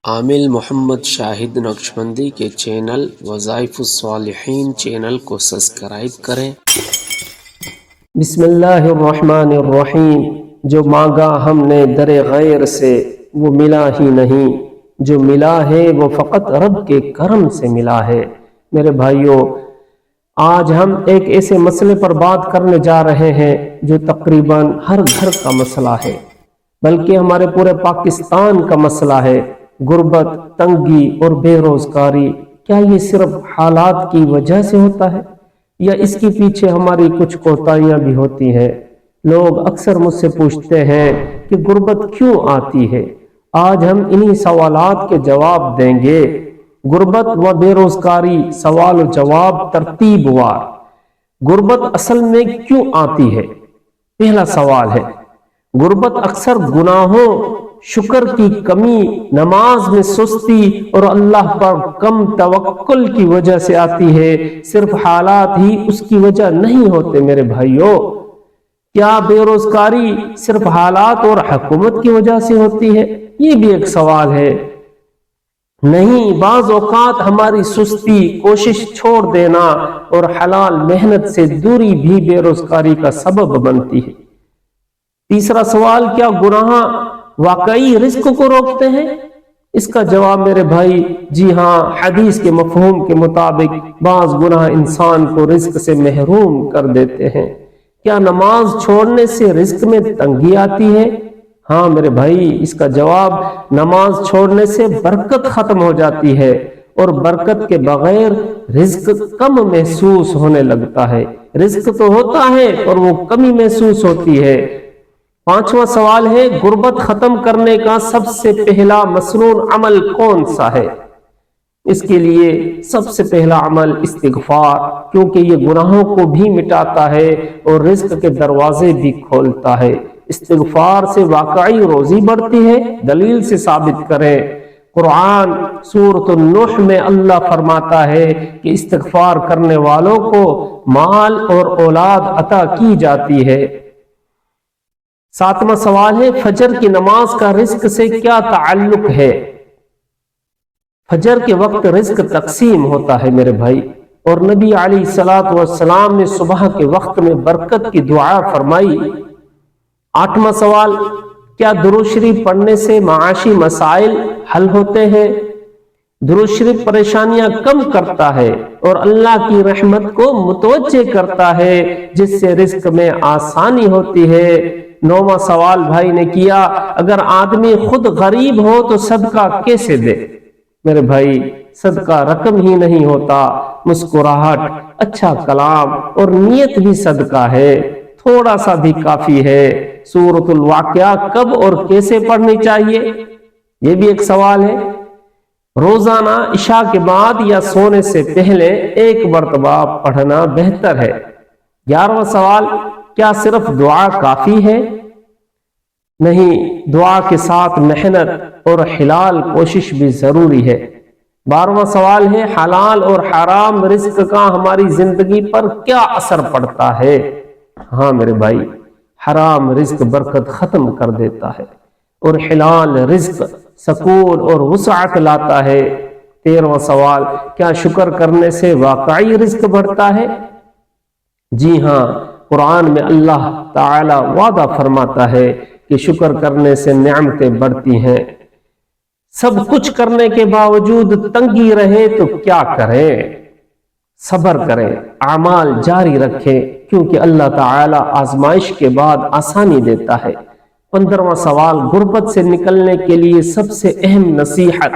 عامل محمد شاہد نقشبندی کے چینل وظائف الصالحین چینل کو سبسکرائب کریں۔ بسم اللہ الرحمن الرحیم۔ جو مانگا ہم نے در غیر سے وہ ملا ہی نہیں، جو ملا ہے وہ فقط رب کے کرم سے ملا ہے۔ میرے بھائیوں، آج ہم ایک ایسے مسئلے پر بات کرنے جا رہے ہیں جو تقریباً ہر گھر کا مسئلہ ہے، بلکہ ہمارے پورے پاکستان کا مسئلہ ہے۔ غربت، تنگی اور بے روزگاری، کیا یہ صرف حالات کی وجہ سے ہوتا ہے یا اس کے پیچھے ہماری کچھ کوتاہیاں بھی ہوتی ہیں؟ لوگ اکثر مجھ سے پوچھتے ہیں کہ غربت کیوں آتی ہے۔ آج ہم انہی سوالات کے جواب دیں گے۔ غربت و بے روزگاری، سوال و جواب ترتیب وار۔ غربت اصل میں کیوں آتی ہے؟ پہلا سوال ہے، غربت اکثر گناہوں، شکر کی کمی، نماز میں سستی اور اللہ پر کم توکل کی وجہ سے آتی ہے۔ صرف حالات ہی اس کی وجہ نہیں ہوتے میرے بھائیوں۔ کیا بے روزگاری صرف حالات اور حکومت کی وجہ سے ہوتی ہے؟ یہ بھی ایک سوال ہے۔ نہیں، بعض اوقات ہماری سستی، کوشش چھوڑ دینا اور حلال محنت سے دوری بھی بے روزگاری کا سبب بنتی ہے۔ تیسرا سوال، کیا گناہ واقعی رزق کو روکتے ہیں؟ اس کا جواب میرے بھائی، جی ہاں، حدیث کے مفہوم کے مطابق بعض گناہ انسان کو رزق سے محروم کر دیتے ہیں۔ کیا نماز چھوڑنے سے رزق میں تنگی آتی ہے؟ ہاں میرے بھائی، اس کا جواب، نماز چھوڑنے سے برکت ختم ہو جاتی ہے اور برکت کے بغیر رزق کم محسوس ہونے لگتا ہے۔ رزق تو ہوتا ہے اور وہ کمی محسوس ہوتی ہے۔ پانچواں سوال ہے، غربت ختم کرنے کا سب سے پہلا مسنون عمل کون سا ہے؟ اس کے لیے سب سے پہلا عمل استغفار، کیونکہ یہ گناہوں کو بھی مٹاتا ہے اور رزق کے دروازے بھی کھولتا ہے۔ استغفار سے واقعی روزی بڑھتی ہے؟ دلیل سے ثابت کریں۔ قرآن سورۃ النوح میں اللہ فرماتا ہے کہ استغفار کرنے والوں کو مال اور اولاد عطا کی جاتی ہے۔ ساتواں سوال ہے، فجر کی نماز کا رزق سے کیا تعلق ہے؟ فجر کے وقت رزق تقسیم ہوتا ہے میرے بھائی، اور نبی علیہ الصلوۃ والسلام نے صبح کے وقت میں برکت کی دعا فرمائی۔ آٹھواں سوال، کیا درود شریف پڑھنے سے معاشی مسائل حل ہوتے ہیں؟ درود شریف پریشانیاں کم کرتا ہے اور اللہ کی رحمت کو متوجہ کرتا ہے، جس سے رزق میں آسانی ہوتی ہے۔ نواں سوال بھائی نے کیا، اگر آدمی خود غریب ہو تو صدقہ کیسے دے؟ میرے بھائی، صدقہ رقم ہی نہیں ہوتا، مسکراہٹ، اچھا کلام اور نیت بھی صدقہ ہے۔ تھوڑا سا بھی کافی ہے۔ سورۃ الواقعہ کب اور کیسے پڑھنی چاہیے؟ یہ بھی ایک سوال ہے۔ روزانہ عشاء کے بعد یا سونے سے پہلے ایک مرتبہ پڑھنا بہتر ہے۔ 11واں سوال، کیا صرف دعا کافی ہے؟ نہیں، دعا کے ساتھ محنت اور حلال کوشش بھی ضروری ہے۔ 12واں سوال ہے، حلال اور حرام رزق کا ہماری زندگی پر کیا اثر پڑتا ہے؟ ہاں میرے بھائی، حرام رزق برکت ختم کر دیتا ہے اور حلال رزق سکون اور وسعت لاتا ہے۔ 13واں سوال، کیا شکر کرنے سے واقعی رزق بڑھتا ہے؟ جی ہاں، قرآن میں اللہ تعالی وعدہ فرماتا ہے کہ شکر کرنے سے نعمتیں بڑھتی ہیں۔ سب کچھ کرنے کے باوجود تنگی رہے تو کیا کریں؟ صبر کریں، اعمال جاری رکھیں، کیونکہ اللہ تعالی آزمائش کے بعد آسانی دیتا ہے۔ 15واں سوال، غربت سے نکلنے کے لیے سب سے اہم نصیحت۔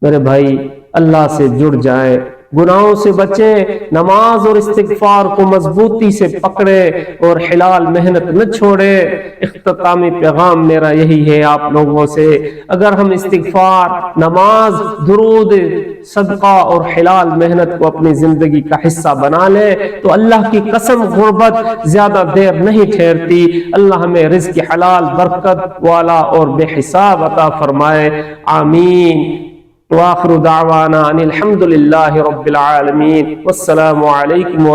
میرے بھائی، اللہ سے جڑ جائیں، گناہوں سے بچیں، نماز اور استغفار کو مضبوطی سے پکڑیں اور حلال محنت نہ چھوڑیں۔ اختتامی پیغام میرا یہی ہے آپ لوگوں سے، اگر ہم استغفار، نماز، درود، صدقہ اور حلال محنت کو اپنی زندگی کا حصہ بنا لیں تو اللہ کی قسم غربت زیادہ دیر نہیں ٹھہرتی۔ اللہ ہمیں رزق حلال، برکت والا اور بے حساب عطا فرمائے، آمین۔ وآخر دعوانا ان الحمد للہ رب العالمین، والسلام علیکم